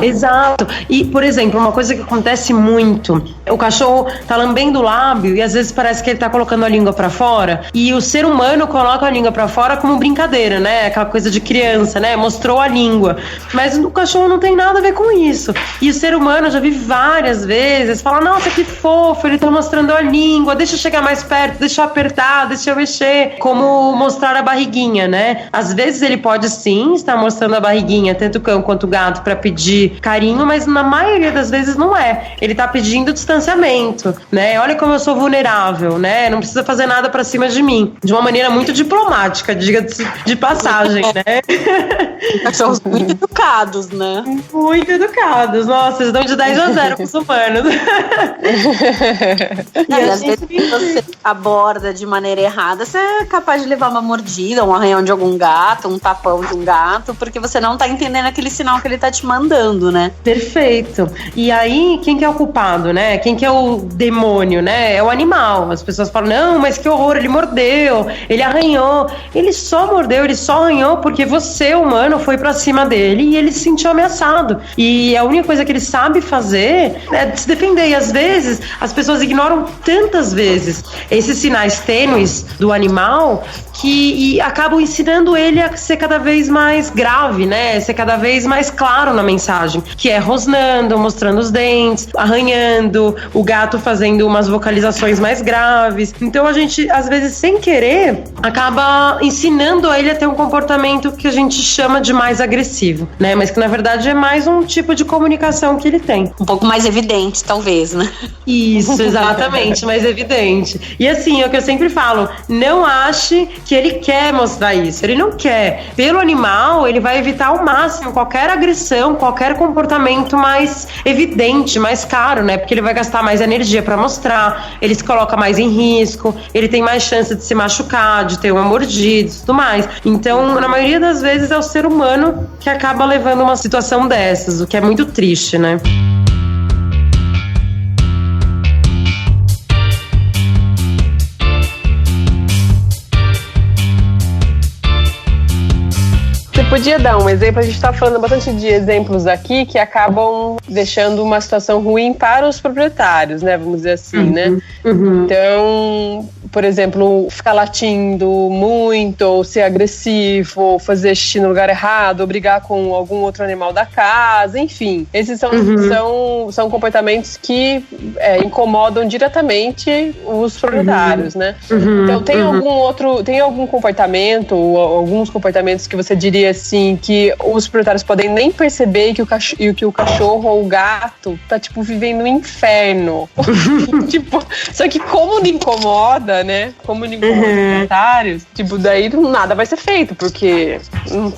Exato. E, por exemplo, uma coisa que acontece muito, o cachorro tá lambendo o lábio e às vezes parece que ele tá colocando a língua pra fora, e o ser humano coloca a língua pra fora como brincadeira, né? Aquela coisa de criança, né? Mostrou a língua. Mas o cachorro não tem nada a ver com isso. E o ser humano, eu já vi várias vezes, fala, nossa, que fofo, ele tá mostrando a língua, deixa eu chegar mais perto, deixa eu apertar, deixa eu mexer. Como mostrar a barriguinha, né? Às vezes ele pode sim estar mostrando a barriguinha, tanto o cão quanto o gato, pra pedir carinho, mas na maioria das vezes não é. Ele tá pedindo distanciamento, né? Olha como eu sou vulnerável, né? Não precisa fazer nada pra cima de mim. De uma maneira muito diplomática, diga-se de passagem, né? Cachorros muito educados, né? Muito educados. Nossa, eles dão de 10-0 pros humanos. E às vezes você aborda de maneira errada, você é capaz de levar uma mordida, um arranhão de algum gato, um tapão de um gato, porque você não tá entendendo aquele sinal que ele tá te mandando, né? Perfeito. E aí, quem que é o culpado, né? Quem que é o demônio, né? É o animal. As pessoas falam, não, mas que horror, ele mordeu, ele arranhou. Ele só mordeu, ele só arranhou porque você, humano, foi pra cima dele e ele se sentiu ameaçado. E a única coisa que ele sabe fazer é se defender. E às vezes, as pessoas ignoram tantas vezes esses sinais tênues do animal que acabam ensinando ele a ser cada vez mais grave, né? Ser cada vez mais claro na mensagem, que é rosnando, mostrando os dentes, arranhando, o gato fazendo umas vocalizações mais graves. Então a gente, às vezes, sem querer, acaba ensinando ele a ter um comportamento que a gente chama de mais agressivo, né? Mas que na verdade é mais um tipo de comunicação que ele tem. Um pouco mais evidente, talvez, né? Isso, exatamente, mais evidente. E assim, é o que eu sempre falo, não ache que ele quer mostrar isso, ele não quer. Pelo animal, ele vai evitar ao máximo qualquer agressão, qualquer comportamento mais evidente, mais caro, né? Porque ele vai gastar mais energia pra mostrar, ele se coloca mais em risco, ele tem mais chance de se machucar, de ter uma mordida e tudo mais. Então, na maioria das vezes, é o ser humano que acaba levando uma situação dessas, o que é muito triste, né? Podia dar um exemplo, a gente está falando bastante de exemplos aqui que acabam deixando uma situação ruim para os proprietários, né? Vamos dizer assim, né? Então, por exemplo, ficar latindo muito, ou ser agressivo, ou fazer xixi no lugar errado, ou brigar com algum outro animal da casa, enfim. Esses são comportamentos que incomodam diretamente os proprietários, né? Então, tem algum comportamento, ou alguns comportamentos que você diria assim, que os proprietários podem nem perceber que o cachorro ou o gato tá, tipo, vivendo um inferno. Tipo, só que como não incomoda, né? Como não incomoda os proprietários, tipo, daí nada vai ser feito, porque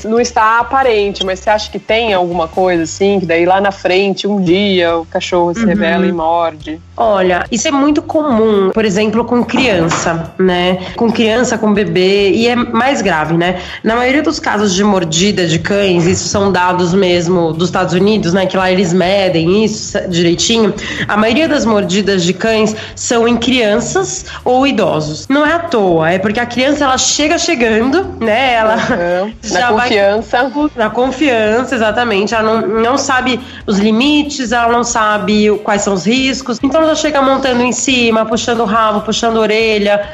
não está aparente, mas você acha que tem alguma coisa assim, que daí lá na frente, um dia, o cachorro se revela e morde? Olha, isso é muito comum, por exemplo, com criança, né? Com criança, com bebê, e é mais grave, né? Na maioria dos casos de mordida de cães, isso são dados mesmo dos Estados Unidos, né? Que lá eles medem isso direitinho. A maioria das mordidas de cães são em crianças ou idosos. Não é à toa, é porque a criança, ela chega chegando, né? Ela na confiança. Na confiança, exatamente. Ela não sabe os limites, ela não sabe quais são os riscos. Então, ela chega montando em cima, puxando o rabo, puxando a orelha,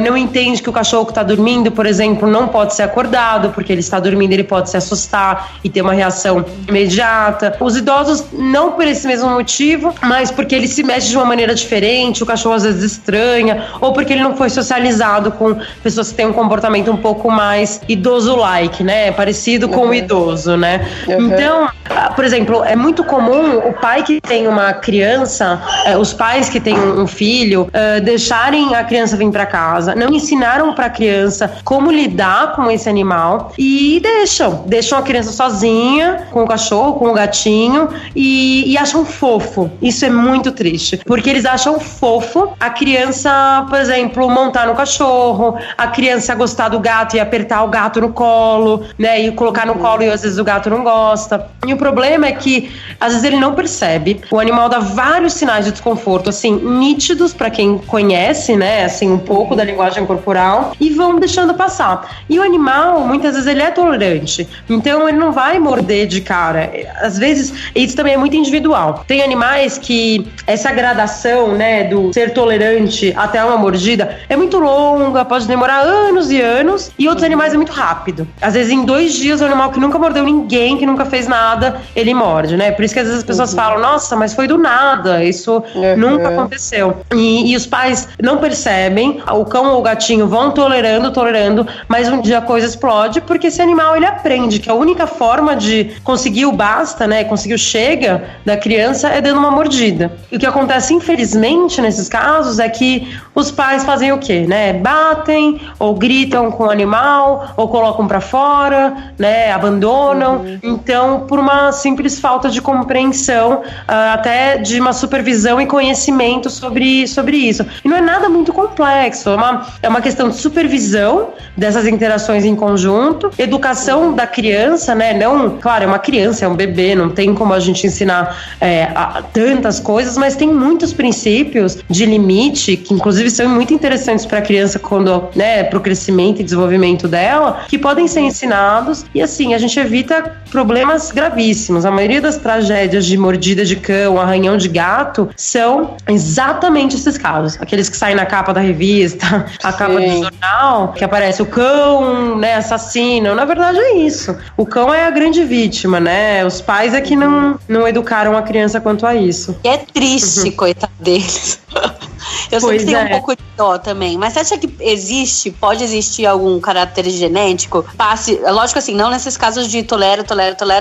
não entende que o cachorro que está dormindo, por exemplo, não pode ser acordado, porque ele está dormindo, ele pode se assustar e ter uma reação imediata. Os idosos, não por esse mesmo motivo, mas porque ele se mexe de uma maneira diferente, o cachorro às vezes estranha, ou porque ele não foi socializado com pessoas que têm um comportamento um pouco mais idoso-like, né? Parecido com o idoso, né? Então, por exemplo, é muito comum o pai que tem uma criança, os pais que têm um filho, deixarem a criança vir para casa, não ensinaram para a criança como lidar com esse animal e deixam a criança sozinha com o cachorro, com o gatinho e acham fofo. Isso é muito triste, porque eles acham fofo a criança, por exemplo, montar no cachorro, a criança gostar do gato e apertar o gato no colo, né, e colocar no colo e às vezes o gato não gosta. E o problema é que às vezes ele não percebe. O animal dá vários sinais de desconforto, assim, nítidos para quem conhece, né, assim, um pouco da linguagem corporal, e vão deixando passar. E o animal, muitas vezes, ele é tolerante, então ele não vai morder de cara. Às vezes, isso também é muito individual. Tem animais que essa gradação, né, do ser tolerante até uma mordida é muito longa, pode demorar anos e anos, e outros animais é muito rápido. Às vezes, em 2 dias, o animal que nunca mordeu ninguém, que nunca fez nada, ele morde, né? Por isso que às vezes as pessoas falam, nossa, mas foi do nada, isso nunca aconteceu. E os pais não percebem, o cão ou o gatinho vão tolerando, mas um dia a coisa explode, porque esse animal, ele aprende que a única forma de conseguir o basta, né, conseguir o chega da criança é dando uma mordida. E o que acontece, infelizmente, nesses casos, é que os pais fazem o quê, né? Batem, ou gritam com o animal, ou colocam pra fora, né, abandonam. Então, por uma simples falta de compreensão, até de uma supervisão e conhecimento sobre isso. E não é nada muito complexo, é uma questão de supervisão dessas interações em conjunto, educação da criança, né? Não, claro, é uma criança, é um bebê, não tem como a gente ensinar tantas coisas, mas tem muitos princípios de limite, que inclusive são muito interessantes para a criança quando, né, para o crescimento e desenvolvimento dela, que podem ser ensinados, e assim, a gente evita problemas gravíssimos. A maioria das tragédias de mordida de cão, arranhão de gato, são exatamente esses casos. Aqueles que saem na capa da revista, a capa do jornal, que aparece o cão, né, assassino. Na verdade é isso. O cão é a grande vítima, né? Os pais é que não educaram a criança quanto a isso. E é triste, coitado deles. Eu sempre tenho um pouco de dó também. Mas você acha que pode existir algum caráter genético? Lógico assim, não nesses casos de tolero,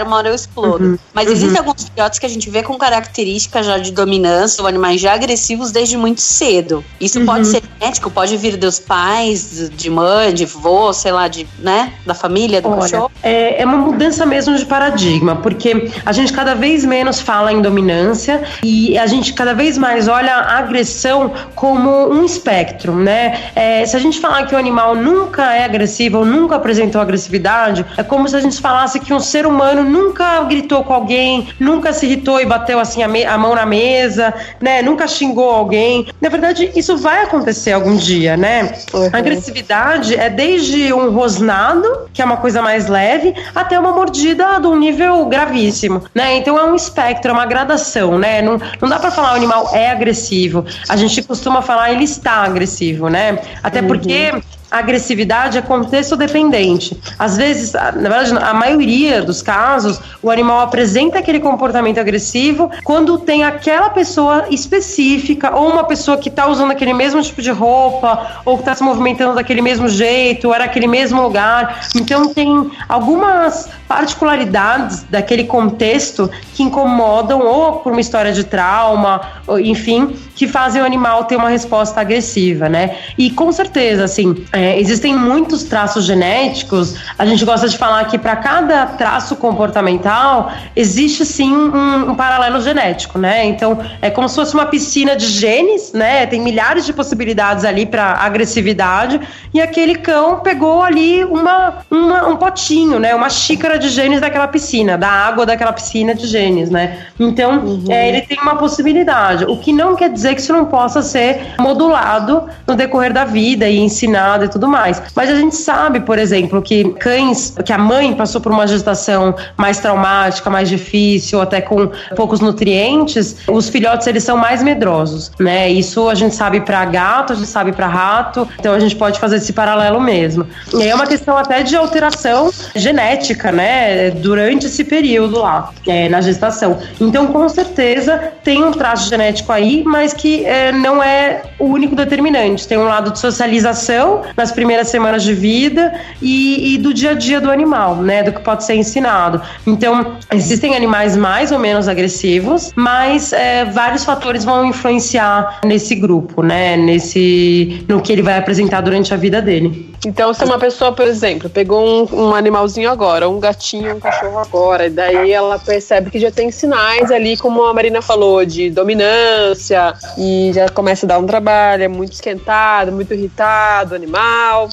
uma hora eu explodo. Mas existem alguns filhotes que a gente vê com características já de dominância, ou animais já agressivos desde muito cedo. Isso pode ser genético, pode vir dos pais, de mãe, de vô, sei lá, né, da família, do cachorro. É uma mudança mesmo de paradigma, porque a gente cada vez menos fala em dominância e a gente cada vez mais olha a agressão como um espectro, né? Se a gente falar que o animal nunca é agressivo ou nunca apresentou agressividade, é como se a gente falasse que um ser humano nunca gritou com alguém, nunca se irritou e bateu assim a mão na mesa, né? Nunca xingou alguém. Na verdade, isso vai acontecer algum dia, né? A agressividade é desde um rosnado, que é uma coisa mais leve, até uma mordida de um nível gravíssimo, né? Então é um espectro, é uma gradação, né? Não dá pra falar o animal é agressivo. A gente costuma falar ele está agressivo, né? Até porque a agressividade é contexto dependente. Às vezes, na verdade, a maioria dos casos, o animal apresenta aquele comportamento agressivo quando tem aquela pessoa específica, ou uma pessoa que está usando aquele mesmo tipo de roupa, ou que está se movimentando daquele mesmo jeito, ou era aquele mesmo lugar. Então, tem algumas particularidades daquele contexto que incomodam, ou por uma história de trauma, ou, enfim, que fazem o animal ter uma resposta agressiva, né? E com certeza, assim, existem muitos traços genéticos. A gente gosta de falar que para cada traço comportamental existe sim um paralelo genético, né? Então é como se fosse uma piscina de genes, né? Tem milhares de possibilidades ali para agressividade, e aquele cão pegou ali um potinho, né? Uma xícara de genes daquela piscina, da água daquela piscina de genes, né? Então ele tem uma possibilidade, o que não quer dizer que isso não possa ser modulado no decorrer da vida e ensinado, tudo mais. Mas a gente sabe, por exemplo, que cães, que a mãe passou por uma gestação mais traumática, mais difícil, até com poucos nutrientes, os filhotes, eles são mais medrosos, né? Isso a gente sabe para gato, a gente sabe para rato, então a gente pode fazer esse paralelo mesmo. E aí é uma questão até de alteração genética, né? Durante esse período lá, na gestação. Então, com certeza, tem um traço genético aí, mas que não é o único determinante. Tem um lado de socialização nas primeiras semanas de vida e do dia a dia do animal, né? Do que pode ser ensinado. Então, existem animais mais ou menos agressivos, mas vários fatores vão influenciar nesse grupo, né? No que ele vai apresentar durante a vida dele. Então, se uma pessoa, por exemplo, pegou um animalzinho agora, um gatinho, um cachorro agora, e daí ela percebe que já tem sinais ali, como a Marina falou, de dominância, e já começa a dar um trabalho, é muito esquentado, muito irritado, animal.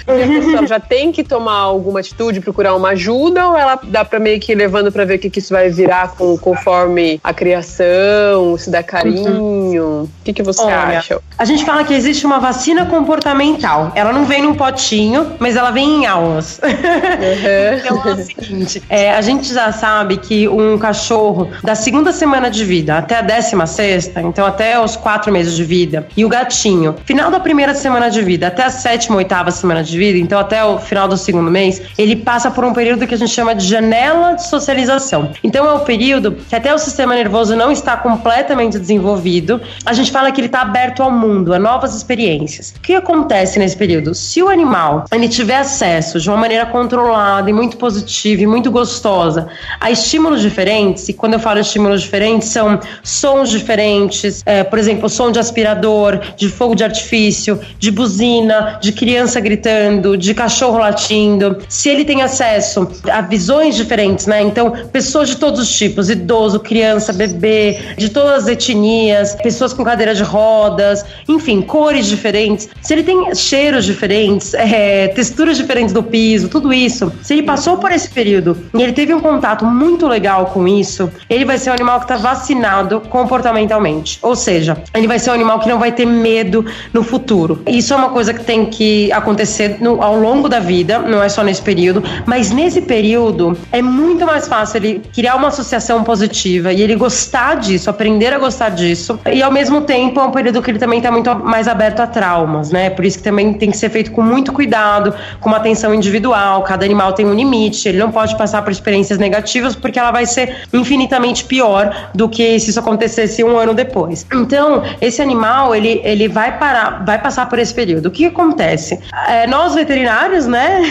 A pessoa já tem que tomar alguma atitude, procurar uma ajuda, ou ela dá pra meio que ir levando pra ver o que isso vai virar conforme a criação, se dá carinho? O que você acha? A gente fala que existe uma vacina comportamental. Ela não vem num potinho, mas ela vem em aulas. Então é o seguinte, a gente já sabe que um cachorro da segunda semana de vida até a 16ª, então até os 4 meses de vida, e o gatinho, final da primeira semana de vida até a 7ª, 8ª semana de vida, então até o final do segundo mês, ele passa por um período que a gente chama de janela de socialização. Então é o período que até o sistema nervoso não está completamente desenvolvido. A gente fala que ele está aberto ao mundo, a novas experiências. O que acontece nesse período? Se o animal ele tiver acesso de uma maneira controlada e muito positiva e muito gostosa a estímulos diferentes, e quando eu falo estímulos diferentes, são sons diferentes, por exemplo, som de aspirador, de fogo de artifício, de buzina, de criança gritando, de cachorro latindo. Se ele tem acesso a visões diferentes, né? Então, pessoas de todos os tipos, idoso, criança, bebê, de todas as etnias, pessoas com cadeira de rodas, enfim, cores diferentes. Se ele tem cheiros diferentes, texturas diferentes do piso, tudo isso, se ele passou por esse período e ele teve um contato muito legal com isso, ele vai ser um animal que está vacinado comportamentalmente. Ou seja, ele vai ser um animal que não vai ter medo no futuro. Isso é uma coisa que tem que acontecer ao longo da vida, não é só nesse período, mas nesse período é muito mais fácil ele criar uma associação positiva e ele gostar disso, aprender a gostar disso, e ao mesmo tempo é um período que ele também está muito mais aberto a traumas, né? Por isso que também tem que ser feito com muito cuidado, com uma atenção individual. Cada animal tem um limite, ele não pode passar por experiências negativas, porque ela vai ser infinitamente pior do que se isso acontecesse 1 ano depois. Então, esse animal, ele vai passar por esse período. O que acontece? Nós veterinários, né,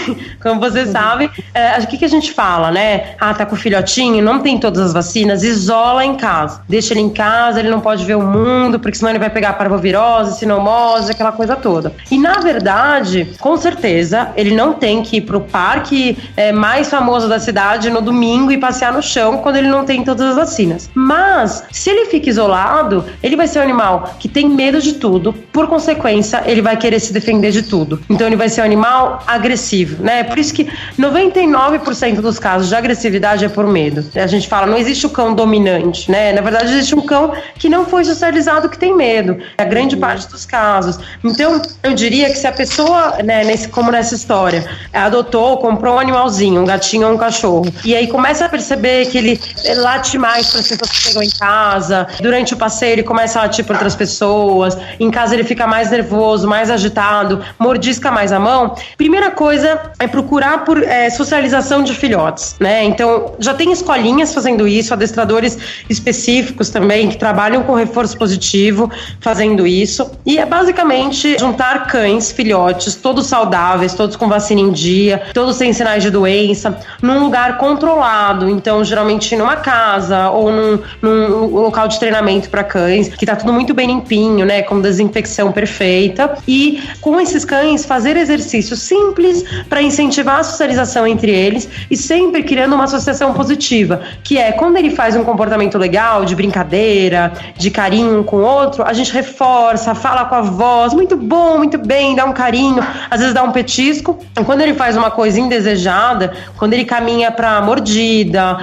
como vocês sabem, o que a gente fala, né? Tá com o filhotinho, não tem todas as vacinas, isola em casa. Deixa ele em casa, ele não pode ver o mundo, porque senão ele vai pegar parvovirose, sinomose, aquela coisa toda. E, na verdade, com certeza, ele não tem que ir pro parque mais famoso da cidade no domingo e passear no chão quando ele não tem todas as vacinas. Mas, se ele fica isolado, ele vai ser um animal que tem medo de tudo, por consequência, ele vai querer se defender de tudo. Então, ele vai ser um animal agressivo, né? Por isso que 99% dos casos de agressividade é por medo. A gente fala, não existe o cão dominante, né? Na verdade, existe um cão que não foi socializado que tem medo. É a grande parte dos casos. Então, eu diria que se a pessoa, né, como nessa história, adotou, comprou um animalzinho, um gatinho ou um cachorro, e aí começa a perceber que ele late mais para as pessoas que chegam em casa, durante o passeio ele começa a latir para outras pessoas, em casa ele fica mais nervoso, mais agitado, mordisca mais a mão, primeira coisa é procurar por socialização de filhotes, né? Então, já tem escolinhas fazendo isso, adestradores específicos também, que trabalham com reforço positivo, fazendo isso, e é basicamente juntar cães, filhotes, todos saudáveis, todos com vacina em dia, todos sem sinais de doença, num lugar controlado, então geralmente numa casa ou num local de treinamento para cães, que tá tudo muito bem limpinho, né, com desinfecção perfeita, e com esses cães fazer exercícios simples para incentivar a socialização entre eles e sempre criando uma associação positiva, que é quando ele faz um comportamento legal, de brincadeira, de carinho um com o outro, a gente reforça, fala com a voz, muito bom, muito bem, dá um carinho, às vezes dá um petisco. Quando ele faz uma coisa indesejada, quando ele caminha pra mordida,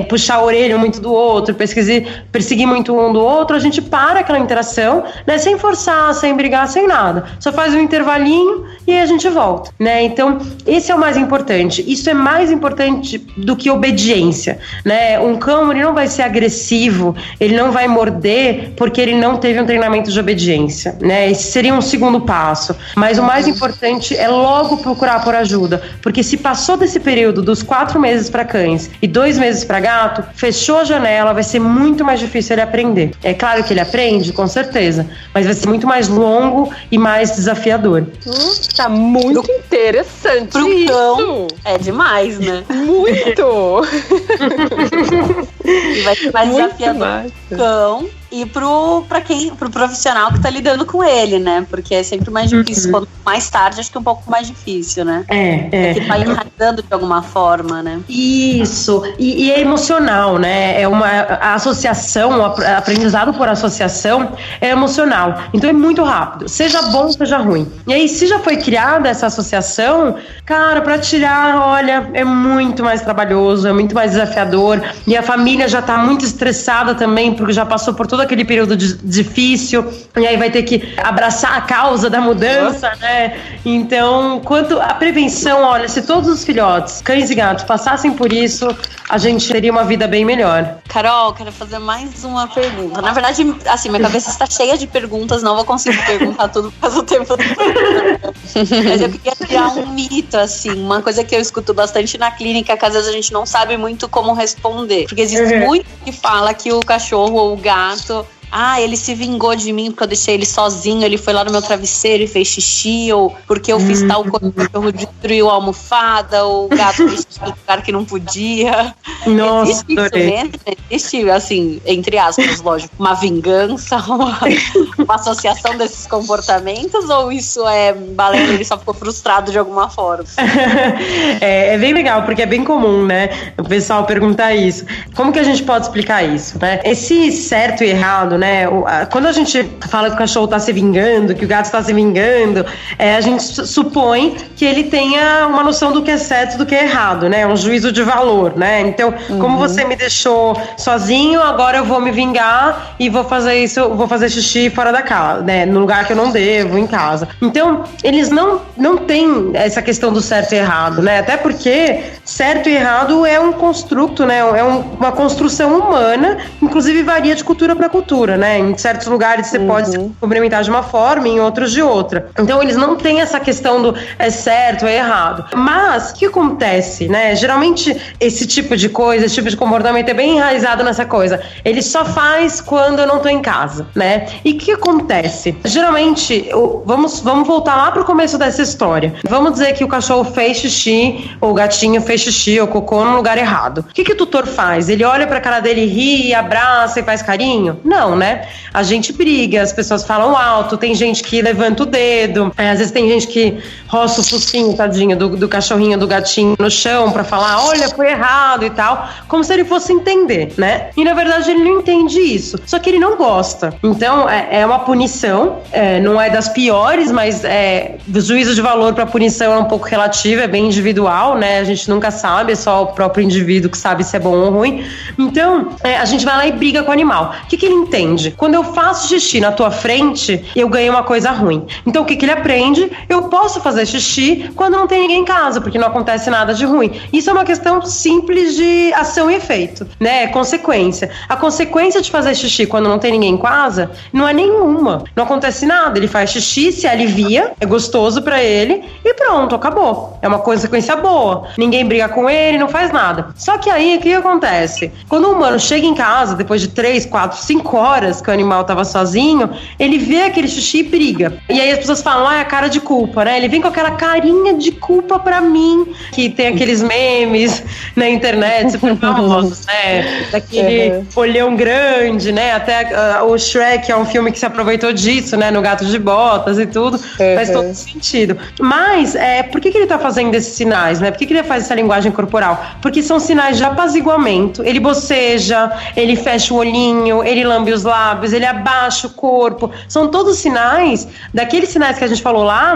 puxar a orelha muito do outro, perseguir muito um do outro, a gente para aquela interação, né, sem forçar, sem brigar, sem nada. Só faz um intervalinho e aí a gente volta, né? Então, esse é o mais importante. Isso é mais importante do que obediência, né? Um cão, ele não vai ser agressivo, ele não vai morder porque ele não teve um treinamento de obediência, né? Esse seria um segundo passo. Mas o mais importante é logo procurar por ajuda, porque se passou desse período dos 4 meses para cães e 2 meses para gato, fechou a janela, vai ser muito mais difícil ele aprender. É claro que ele aprende, com certeza, mas vai ser muito mais longo e mais desafiador. Tá muito interessante pro isso. Cão, é demais, né? Muito! E vai ser mais Muito desafiador massa. pro cão e pro profissional que tá lidando com ele, né? Porque é sempre mais difícil. Quanto mais tarde, acho que é um pouco mais difícil, né? Porque tá enraizando de alguma forma, né? Isso, e é emocional, né? A associação, o aprendizado por associação é emocional. Então é muito rápido, seja bom, seja ruim. E aí, se já foi criada essa associação, cara, pra tirar, olha, é muito mais trabalhoso, é muito mais desafiador. E a família já tá muito estressada também, porque já passou por todo aquele período difícil, e aí vai ter que abraçar a causa da mudança, né? Então, quanto à prevenção, olha, se todos os filhotes, cães e gatos, passassem por isso, a gente teria uma vida bem melhor. Carol, quero fazer mais uma pergunta. Na verdade, assim, minha cabeça está cheia de perguntas, não vou conseguir perguntar tudo por causa do tempo. Mas eu queria criar um mito, assim, uma coisa que eu escuto bastante na clínica, que às vezes a gente não sabe muito como responder. Porque existe muito que fala que o cachorro ou o gato, ele se vingou de mim porque eu deixei ele sozinho, ele foi lá no meu travesseiro e fez xixi, ou porque eu fiz tal coisa, o cachorro destruiu a almofada, ou o gato fez xixi no lugar que não podia. Nossa, existe isso mesmo? Existe, assim, entre aspas, lógico, uma vingança, uma associação desses comportamentos, ou isso é balela, ele só ficou frustrado de alguma forma? É bem legal, porque é bem comum, né, o pessoal perguntar isso. Como que a gente pode explicar isso, né? Esse certo e errado, né? Quando a gente fala que o cachorro está se vingando, que o gato está se vingando, a gente supõe que ele tenha uma noção do que é certo e do que é errado, né? Um juízo de valor, né? Então, como você me deixou sozinho, agora eu vou me vingar e vou fazer isso, vou fazer xixi fora da casa, né? No lugar que eu não devo, em casa. Então, eles não têm essa questão do certo e errado, né? Até porque certo e errado é um construto, né? É uma construção humana, inclusive varia de cultura para cultura, né? Em certos lugares você pode se cumprimentar de uma forma, em outros de outra. Então eles não têm essa questão do é certo, é errado. Mas o que acontece, né? Geralmente esse tipo de coisa, esse tipo de comportamento é bem enraizado nessa coisa. Ele só faz quando eu não tô em casa, né? E o que acontece? Geralmente, vamos voltar lá pro começo dessa história. Vamos dizer que o cachorro fez xixi, ou o gatinho fez xixi ou cocô no lugar errado. O que o tutor faz? Ele olha pra cara dele, ri, abraça e faz carinho? Não, né? A gente briga, as pessoas falam alto, tem gente que levanta o dedo, às vezes tem gente que roça o focinho, tadinho, do cachorrinho, do gatinho no chão pra falar, olha, foi errado e tal, como se ele fosse entender, né? E na verdade ele não entende isso, só que ele não gosta. Então é uma punição, não é das piores, mas o juízo de valor pra punição é um pouco relativo, é bem individual, né? A gente nunca sabe, é só o próprio indivíduo que sabe se é bom ou ruim. Então, a gente vai lá e briga com o animal. O que ele entende? Quando eu faço xixi na tua frente, eu ganho uma coisa ruim. Então, o que ele aprende? Eu posso fazer xixi quando não tem ninguém em casa, porque não acontece nada de ruim. Isso é uma questão simples de ação e efeito, né? Consequência. A consequência de fazer xixi quando não tem ninguém em casa não é nenhuma. Não acontece nada. Ele faz xixi, se alivia, é gostoso pra ele e pronto, acabou. É uma consequência boa. Ninguém briga com ele, não faz nada. Só que aí, o que acontece? Quando o humano chega em casa, depois de 3, 4, 5 horas que o animal tava sozinho, ele vê aquele xixi e briga. E aí as pessoas falam, é a cara de culpa, né? Ele vem com aquela carinha de culpa pra mim, que tem aqueles memes na internet super famosos, né? Daquele olhão grande, né? Até o Shrek é um filme que se aproveitou disso, né? No Gato de Botas e tudo. Faz todo sentido. Mas, por que ele tá fazendo esses sinais, né? Por que ele faz essa linguagem corporal? Porque são sinais de apaziguamento. Ele boceja, ele fecha o olhinho, ele lambe os lábios, ele abaixa o corpo. São todos sinais, daqueles sinais que a gente falou lá,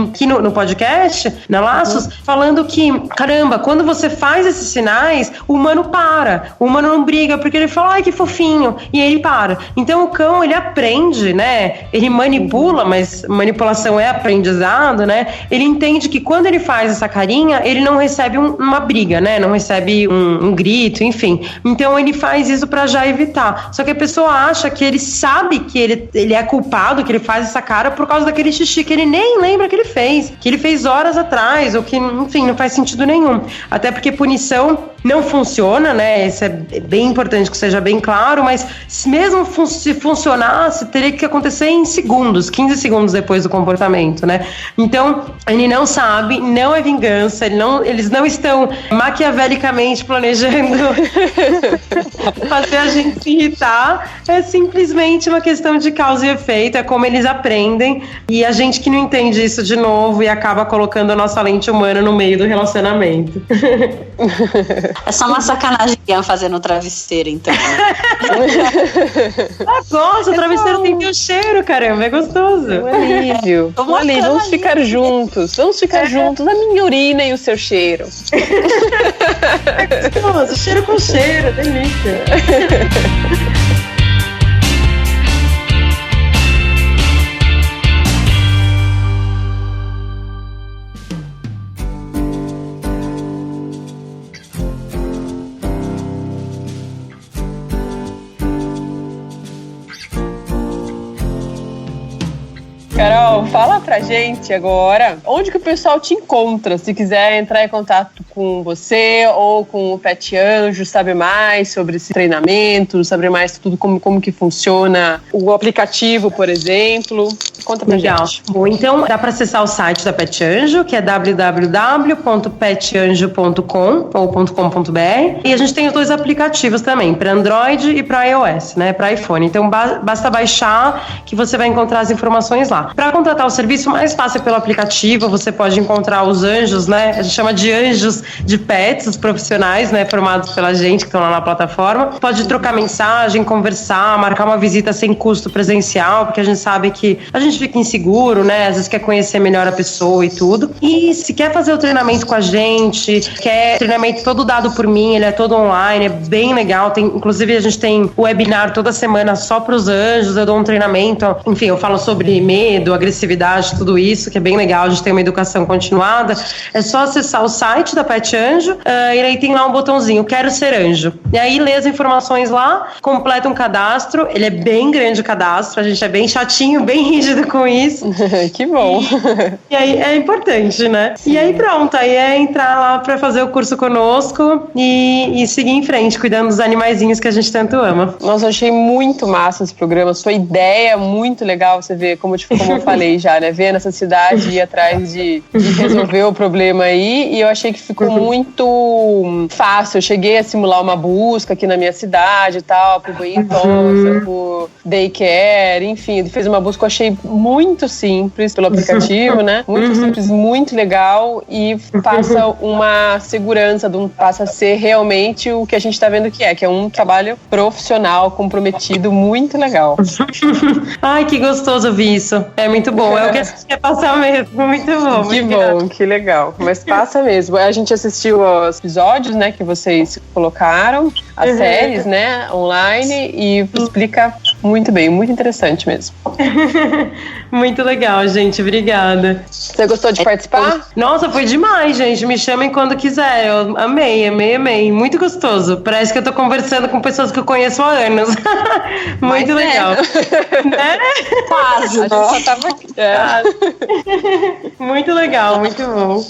aqui no podcast, na Laços, falando que, caramba, quando você faz esses sinais, o humano para. O humano não briga, porque ele fala, ai, que fofinho, e ele para. Então o cão, ele aprende, né? Ele manipula, mas manipulação é aprendizado, né? Ele entende que quando ele faz essa carinha, ele não recebe uma briga, né? Não recebe um grito, enfim. Então ele faz isso pra já evitar. Só que a pessoa acha que ele sabe que ele é culpado, que ele faz essa cara por causa daquele xixi que ele nem lembra que ele fez horas atrás, ou que, enfim, não faz sentido nenhum. Até porque punição não funciona, né? Isso é bem importante que seja bem claro, mas mesmo se funcionasse, teria que acontecer em segundos, 15 segundos depois do comportamento, né? Então, ele não sabe, não é vingança, eles não estão maquiavelicamente planejando fazer a gente se irritar, é simplesmente uma questão de causa e efeito, é como eles aprendem, e a gente que não entende isso de novo e acaba colocando a nossa lente humana no meio do relacionamento. É só uma sacanagem fazer no travesseiro, então. Gosto, o travesseiro tem teu cheiro, caramba, é gostoso. Um alívio. Vamos ficar juntos. Vamos ficar juntos, a minha urina e o seu cheiro. É gostoso, cheiro com cheiro, delícia. Carol, fala pra gente agora onde que o pessoal te encontra, se quiser entrar em contato com você ou com o Pet Anjo, saber mais sobre esse treinamento, saber mais tudo como que funciona o aplicativo, por exemplo. Conta pra gente. Bom, então dá pra acessar o site da Pet Anjo, que é www.petanjo.com ou .com.br, e a gente tem os 2 aplicativos também, para Android e para iOS, né, para iPhone. Então basta baixar que você vai encontrar as informações lá. Para contratar o serviço, mais fácil é pelo aplicativo, você pode encontrar os anjos, né? A gente chama de anjos de pets, os profissionais, né? Formados pela gente, que estão lá na plataforma. Pode trocar mensagem, conversar, marcar uma visita sem custo presencial, porque a gente sabe que a gente fica inseguro, né? Às vezes quer conhecer melhor a pessoa e tudo. E se quer fazer o treinamento com a gente, quer treinamento todo dado por mim, ele é todo online, é bem legal. Inclusive, a gente tem webinar toda semana só para os anjos, eu dou um treinamento, enfim, eu falo sobre medo, agressividade, tudo isso, que é bem legal, a gente tem uma educação continuada. É só acessar o site da Pet Anjo, e aí tem lá um botãozinho, quero ser anjo. E aí lê as informações lá, completa um cadastro, ele é bem grande o cadastro, a gente é bem chatinho, bem rígido com isso. Que bom. E aí é importante, né? Sim. E aí pronto, aí é entrar lá pra fazer o curso conosco e seguir em frente, cuidando dos animaizinhos que a gente tanto ama. Nossa, eu achei muito massa esse programa, sua ideia é muito legal, você vê como eu falei já, né? Ver nessa cidade e ir atrás de resolver o problema aí. E eu achei que ficou muito fácil. Eu cheguei a simular uma busca aqui na minha cidade e tal, por banho tosa, por daycare, enfim. Fez uma busca que eu achei muito simples pelo aplicativo, né? Muito simples, muito legal e passa uma segurança, passa a ser realmente o que a gente tá vendo que é um trabalho profissional, comprometido, muito legal. Ai, que gostoso ouvir isso. É muito bom, é o que a gente quer passar mesmo, muito bom. Que bom, que legal, mas passa mesmo. A gente assistiu aos episódios, né, que vocês colocaram, as séries, né, online, e explica muito bem, muito interessante mesmo. Muito legal, gente, obrigada. Você gostou de participar? Nossa, foi demais, gente, me chamem quando quiser, eu amei, muito gostoso, parece que eu tô conversando com pessoas que eu conheço há anos. Muito legal. Né? Quase, nossa, tava aqui. Muito legal, muito bom.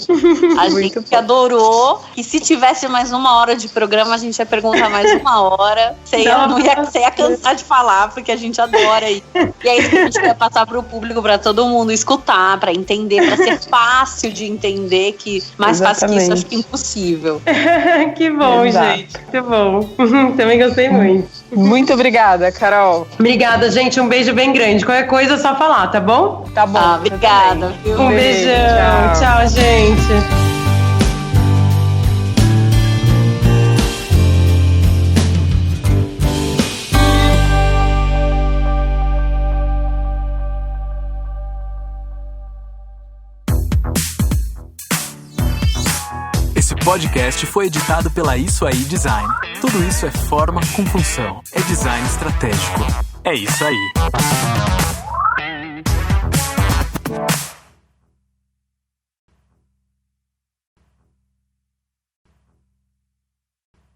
A gente que adorou, e se tivesse mais 1 hora de programa, a gente ia perguntar mais 1 hora. Você ia cansar de falar, porque a gente adora isso. E é isso que a gente quer passar pro público, pra todo mundo escutar, pra entender, pra ser fácil de entender, que mais fácil que isso, acho que é impossível. Que bom, gente, muito bom. Também gostei muito. Muito obrigada, Carol. Obrigada, gente, um beijo bem grande. Qualquer coisa é só falar, tá bom? Tá bom. Obrigada. Um beijão. Tchau, gente. podcast foi editado pela Isso Aí Design. Tudo isso é forma com função. É design estratégico. É isso aí.